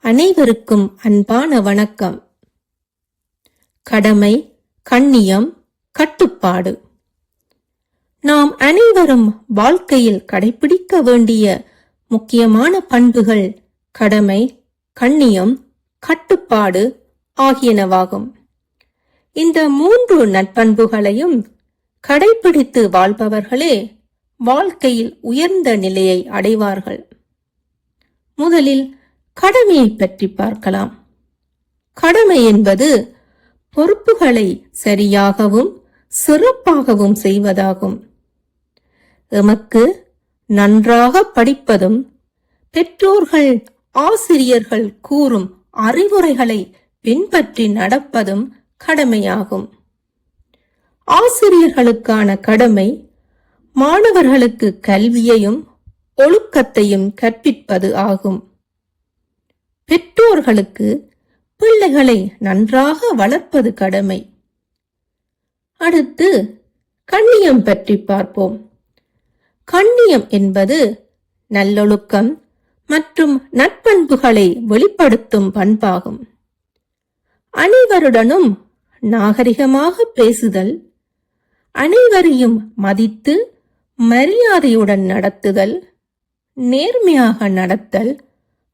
அனைவருக்கும் அன்பான வணக்கம். கடமை, கண்ணியம், கட்டுப்பாடு. நாம் அனைவரும் வாழ்க்கையில் கடைபிடிக்க வேண்டிய முக்கியமான பண்புகள் கடமை, கண்ணியம், கட்டுப்பாடு ஆகியனவாகும். இந்த 3 நற்பண்புகளையும் கடைபிடித்து வாழ்பவர்களே வாழ்க்கையில் உயர்ந்த நிலையை அடைவார்கள். முதலில் கடமையை பற்றி பார்க்கலாம். கடமை என்பது பொறுப்புகளை சரியாகவும் சிறப்பாகவும் செய்வதாகும். எமக்கு நன்றாக படிப்பதும் பெற்றோர்கள் ஆசிரியர்கள் கூறும் அறிவுரைகளை பின்பற்றி நடப்பதும் கடமையாகும். ஆசிரியர்களுக்கான கடமை மாணவர்களுக்கு கல்வியையும் ஒழுக்கத்தையும் கற்பிப்பது ஆகும். பெற்றோர்களுக்கு பிள்ளைகளை நன்றாக வளர்ப்பது கடமை. அடுத்து கண்ணியம் பற்றி பார்ப்போம். கண்ணியம் என்பது நல்லொழுக்கம் மற்றும் நற்பண்புகளை வெளிப்படுத்தும் பண்பாகும். அனைவருடனும் நாகரிகமாக பேசுதல், அனைவரையும் மதித்து மரியாதையுடன் நடத்துதல், நேர்மையாக நடத்தல்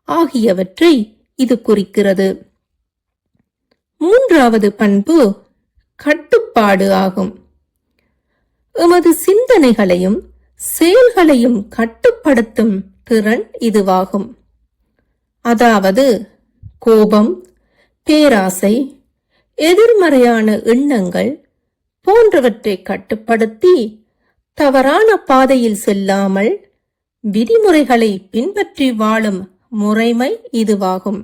ஆகியவற்றை இது குறிக்கிறது. 3வது பண்பு கட்டுப்பாடு ஆகும். எமது சிந்தனைகளையும் செயல்களையும் கட்டுப்படுத்தும் திறன் இதுவாகும். அதாவது கோபம், பேராசை, எதிர்மறையான எண்ணங்கள் போன்றவற்றை கட்டுப்படுத்தி தவறான பாதையில் செல்லாமல் விதிமுறைகளை பின்பற்றி வாழும் முறைமை இதுவாகும்.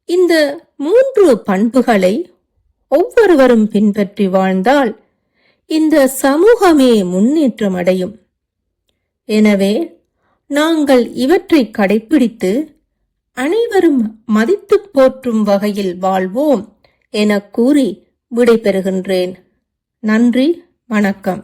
இந்த 3 பண்புகளை ஒவ்வொருவரும் பின்பற்றி வாழ்ந்தால் இந்த சமூகமே முன்னேற்றம் அடையும். எனவே நாங்கள் இவற்றை கடைபிடித்து அனைவரும் மதித்து போற்றும் வகையில் வாழ்வோம் என கூறி விடைபெறுகின்றேன். நன்றி, வணக்கம்.